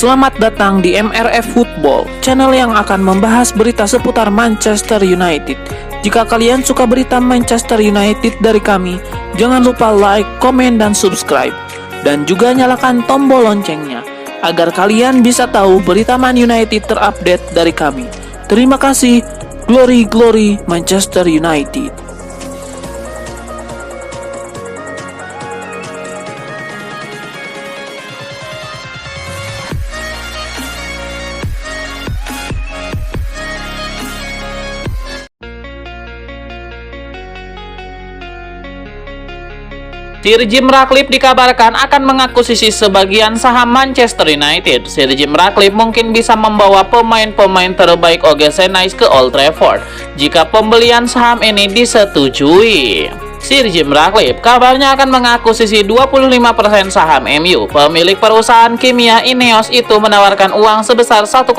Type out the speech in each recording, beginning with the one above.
Selamat datang di MRF Football, channel yang akan membahas berita seputar Manchester United. Jika kalian suka berita Manchester United dari kami, jangan lupa like, komen, dan subscribe. Dan juga nyalakan tombol loncengnya, agar kalian bisa tahu berita Man United terupdate dari kami. Terima kasih, Glory Glory Manchester United. Sir Jim Ratcliffe dikabarkan akan mengakuisisi sebagian saham Manchester United. Sir Jim Ratcliffe mungkin bisa membawa pemain-pemain terbaik OGC Nice ke Old Trafford jika pembelian saham ini disetujui. Sir Jim Ratcliffe kabarnya akan mengakuisisi 25% saham MU. Pemilik perusahaan kimia Ineos itu menawarkan uang sebesar 1,2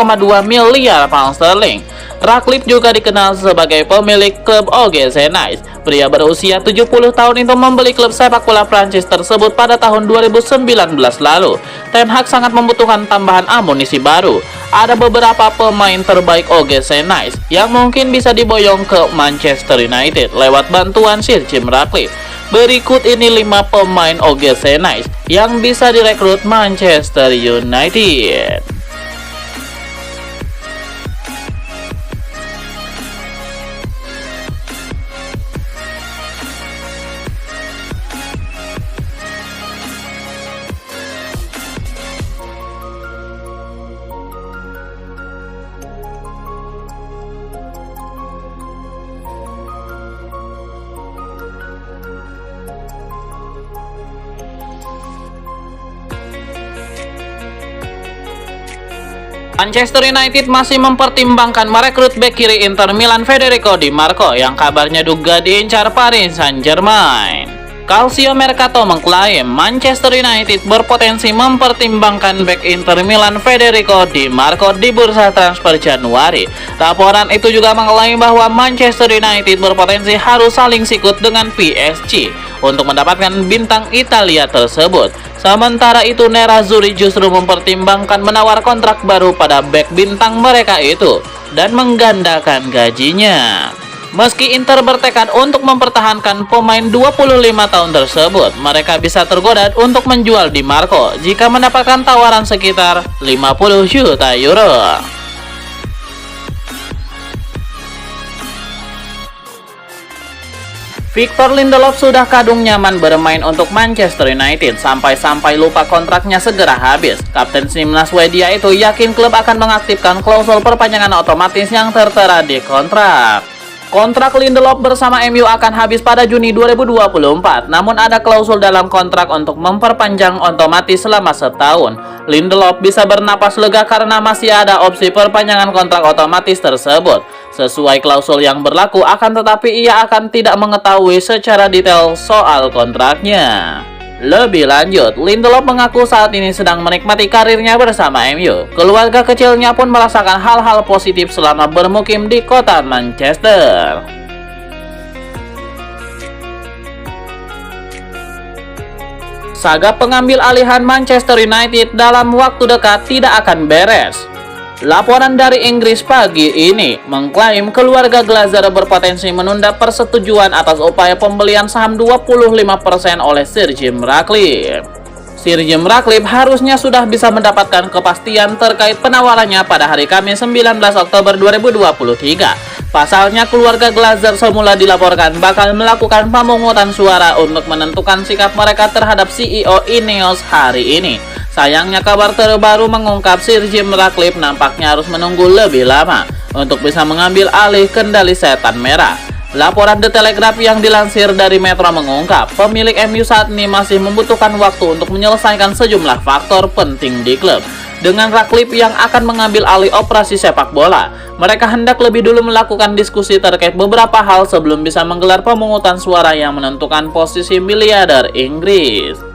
miliar pound sterling. Ratcliffe juga dikenal sebagai pemilik klub OGC Nice. Pria berusia 70 tahun itu membeli klub sepak bola Prancis tersebut pada tahun 2019 lalu. Ten Hag sangat membutuhkan tambahan amunisi baru. Ada beberapa pemain terbaik OGC Nice yang mungkin bisa diboyong ke Manchester United lewat bantuan Sir Jim Ratcliffe. Berikut ini 5 pemain OGC Nice yang bisa direkrut Manchester United. Manchester United masih mempertimbangkan merekrut bek kiri Inter Milan Federico Di Marco yang kabarnya juga diincar Paris Saint-Germain. Calcio Mercato mengklaim Manchester United berpotensi mempertimbangkan bek Inter Milan Federico Di Marco di bursa transfer Januari. Laporan itu juga mengklaim bahwa Manchester United berpotensi harus saling sikut dengan PSG untuk mendapatkan bintang Italia tersebut. Sementara itu, Nerazzurri justru mempertimbangkan menawar kontrak baru pada bek bintang mereka itu dan menggandakan gajinya. Meski Inter bertekad untuk mempertahankan pemain 25 tahun tersebut, mereka bisa tergoda untuk menjual Di Marco jika mendapatkan tawaran sekitar 50 juta euro. Victor Lindelof sudah kadung nyaman bermain untuk Manchester United sampai-sampai lupa kontraknya segera habis. Kapten timnas Swedia itu yakin klub akan mengaktifkan klausul perpanjangan otomatis yang tertera di kontrak. Kontrak Lindelof bersama MU akan habis pada Juni 2024, namun ada klausul dalam kontrak untuk memperpanjang otomatis selama setahun. Lindelof bisa bernapas lega karena masih ada opsi perpanjangan kontrak otomatis tersebut. Sesuai klausul yang berlaku, akan tetapi ia akan tidak mengetahui secara detail soal kontraknya. Lebih lanjut, Lindelof mengaku saat ini sedang menikmati karirnya bersama MU. Keluarga kecilnya pun merasakan hal-hal positif selama bermukim di kota Manchester. Saga pengambil alihan Manchester United dalam waktu dekat tidak akan beres. Laporan dari Inggris pagi ini mengklaim keluarga Glazer berpotensi menunda persetujuan atas upaya pembelian saham 25% oleh Sir Jim Ratcliffe. Sir Jim Ratcliffe harusnya sudah bisa mendapatkan kepastian terkait penawarannya pada hari Kamis 19 Oktober 2023. Pasalnya, keluarga Glazer semula dilaporkan bakal melakukan pemungutan suara untuk menentukan sikap mereka terhadap CEO Ineos hari ini. Sayangnya, kabar terbaru mengungkap Sir Jim Ratcliffe nampaknya harus menunggu lebih lama untuk bisa mengambil alih kendali setan merah. Laporan The Telegraph yang dilansir dari Metro mengungkap, pemilik MU saat ini masih membutuhkan waktu untuk menyelesaikan sejumlah faktor penting di klub. Dengan Ratcliffe yang akan mengambil alih operasi sepak bola, mereka hendak lebih dulu melakukan diskusi terkait beberapa hal sebelum bisa menggelar pemungutan suara yang menentukan posisi miliarder Inggris.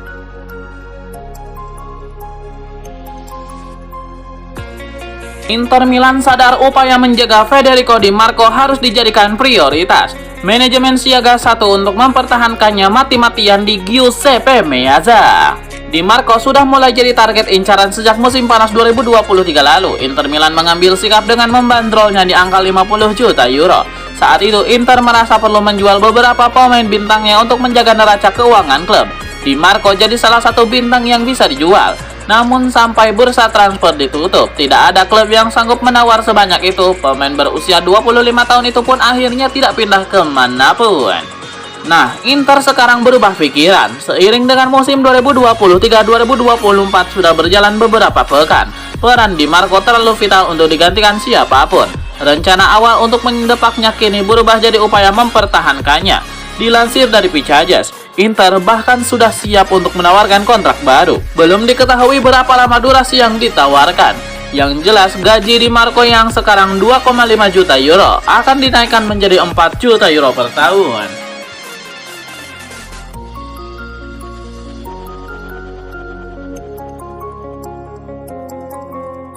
Inter Milan sadar upaya menjaga Federico Di Marco harus dijadikan prioritas. Manajemen siaga satu untuk mempertahankannya mati-matian di Giuseppe Meazza. Di Marco sudah mulai jadi target incaran sejak musim panas 2023 lalu. Inter Milan mengambil sikap dengan membandrolnya di angka 50 juta euro. Saat itu, Inter merasa perlu menjual beberapa pemain bintangnya untuk menjaga neraca keuangan klub. Di Marco jadi salah satu bintang yang bisa dijual. Namun sampai bursa transfer ditutup, tidak ada klub yang sanggup menawar sebanyak itu. Pemain berusia 25 tahun itu pun akhirnya tidak pindah ke manapun. Nah, Inter sekarang berubah pikiran. Seiring dengan musim 2023-2024 sudah berjalan beberapa pekan, peran Di Marco terlalu vital untuk digantikan siapapun. Rencana awal untuk mendepaknya kini berubah jadi upaya mempertahankannya. Dilansir dari Picajas, Inter bahkan sudah siap untuk menawarkan kontrak baru. Belum diketahui berapa lama durasi yang ditawarkan. Yang jelas, gaji Di Marco yang sekarang 2,5 juta euro akan dinaikkan menjadi 4 juta euro per tahun.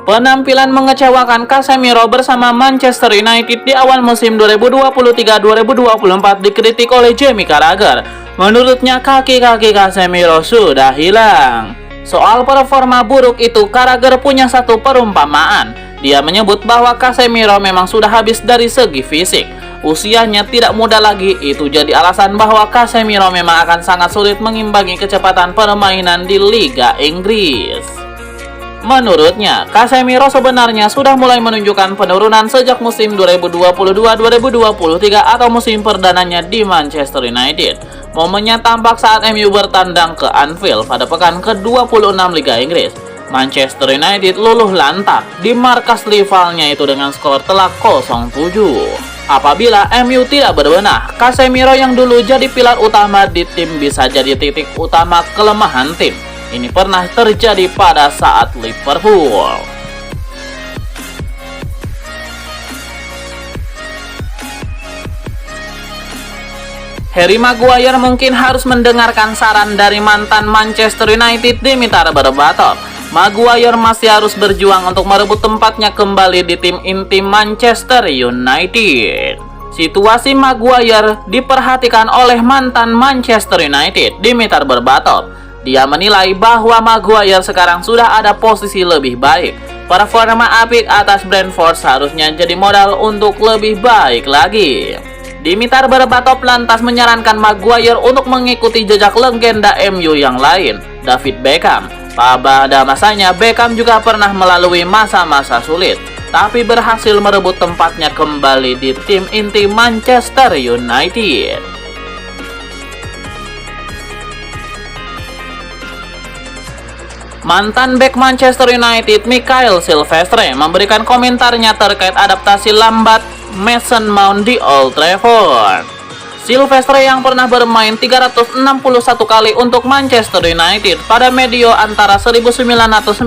Penampilan mengecewakan Casemiro bersama Manchester United di awal musim 2023-2024 dikritik oleh Jamie Carragher. Menurutnya kaki-kaki Casemiro sudah hilang. Soal performa buruk itu, Carragher punya satu perumpamaan. Dia menyebut bahwa Casemiro memang sudah habis dari segi fisik. Usianya tidak muda lagi, itu jadi alasan bahwa Casemiro memang akan sangat sulit mengimbangi kecepatan permainan di Liga Inggris. Menurutnya, Casemiro sebenarnya sudah mulai menunjukkan penurunan sejak musim 2022-2023 atau musim perdananya di Manchester United. Momennya tampak saat MU bertandang ke Anfield pada pekan ke-26 Liga Inggris. Manchester United luluh lantak di markas rivalnya itu dengan skor telak 0-7. Apabila MU tidak berbenah, Casemiro yang dulu jadi pilar utama di tim bisa jadi titik utama kelemahan tim. Ini pernah terjadi pada saat Liverpool. Harry Maguire mungkin harus mendengarkan saran dari mantan Manchester United Dimitar Berbatov. Maguire masih harus berjuang untuk merebut tempatnya kembali di tim inti Manchester United. Situasi Maguire diperhatikan oleh mantan Manchester United Dimitar Berbatov. Dia menilai bahwa Maguire sekarang sudah ada posisi lebih baik. Performa apik atas Brentford seharusnya jadi modal untuk lebih baik lagi. Dimitar Berbatov lantas menyarankan Maguire untuk mengikuti jejak legenda MU yang lain, David Beckham. Pada masanya, Beckham juga pernah melalui masa-masa sulit, tapi berhasil merebut tempatnya kembali di tim inti Manchester United. Mantan bek Manchester United Mikael Silvestre memberikan komentarnya terkait adaptasi lambat Mason Mount di Old Trafford. Silvestre yang pernah bermain 361 kali untuk Manchester United pada medio antara 1999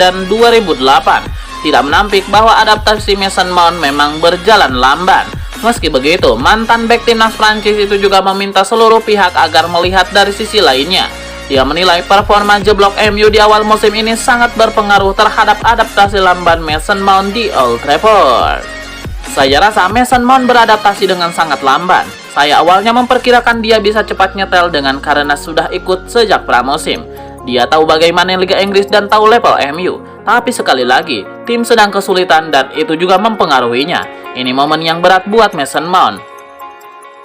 dan 2008 tidak menampik bahwa adaptasi Mason Mount memang berjalan lamban. Meski begitu, mantan bek timnas Prancis itu juga meminta seluruh pihak agar melihat dari sisi lainnya. Dia menilai performa jeblok MU di awal musim ini sangat berpengaruh terhadap adaptasi lamban Mason Mount di Old Trafford. Saya rasa Mason Mount beradaptasi dengan sangat lamban. Saya awalnya memperkirakan dia bisa cepat nyetel karena sudah ikut sejak pramusim. Dia tahu bagaimana Liga Inggris dan tahu level MU. Tapi sekali lagi, tim sedang kesulitan dan itu juga mempengaruhinya. Ini momen yang berat buat Mason Mount.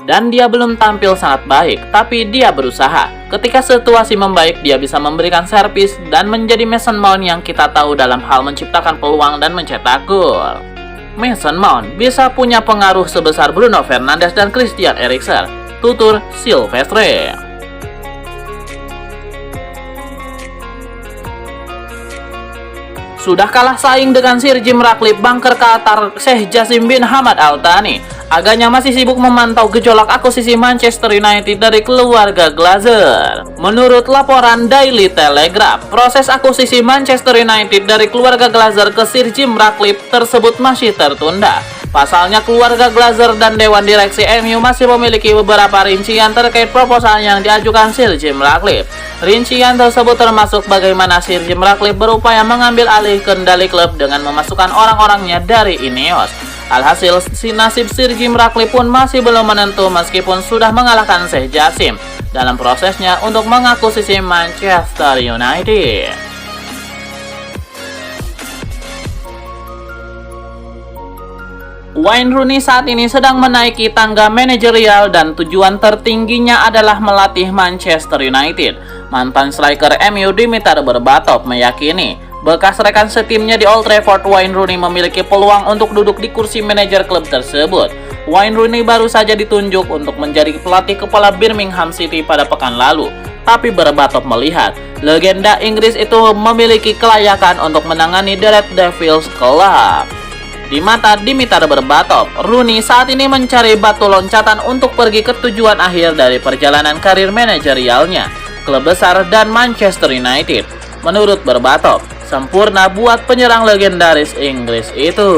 Dan dia belum tampil sangat baik, tapi dia berusaha. Ketika situasi membaik, dia bisa memberikan servis dan menjadi Mason Mount yang kita tahu dalam hal menciptakan peluang dan mencetak gol. Mason Mount bisa punya pengaruh sebesar Bruno Fernandes dan Christian Eriksen, tutur Silvestre. Sudah kalah saing dengan Sir Jim Ratcliffe, banker Qatar Sheikh Jassim bin Hamad Al Thani agaknya masih sibuk memantau gejolak akuisisi Manchester United dari keluarga Glazer. Menurut laporan Daily Telegraph, proses akuisisi Manchester United dari keluarga Glazer ke Sir Jim Ratcliffe tersebut masih tertunda. Pasalnya, keluarga Glazer dan Dewan Direksi MU masih memiliki beberapa rincian terkait proposal yang diajukan Sir Jim Ratcliffe. Rincian tersebut termasuk bagaimana Sir Jim Ratcliffe berupaya mengambil alih kendali klub dengan memasukkan orang-orangnya dari Ineos. Alhasil, nasib Sir Jim Ratcliffe pun masih belum menentu meskipun sudah mengalahkan Sheikh Jassim. dalam prosesnya untuk mengakuisisi Manchester United. Wayne Rooney saat ini sedang menaiki tangga manajerial dan tujuan tertingginya adalah melatih Manchester United. Mantan striker MU Dimitar Berbatov meyakini bekas rekan setimnya di Old Trafford, Wayne Rooney memiliki peluang untuk duduk di kursi manajer klub tersebut. Wayne Rooney baru saja ditunjuk untuk menjadi pelatih kepala Birmingham City pada pekan lalu. Tapi Berbatov melihat legenda Inggris itu memiliki kelayakan untuk menangani The Red Devils Club. Di mata Dimitar Berbatov, Rooney saat ini mencari batu loncatan untuk pergi ke tujuan akhir dari perjalanan karir manajerialnya, klub besar dan Manchester United. Menurut Berbatov, sempurna buat penyerang legendaris Inggris itu.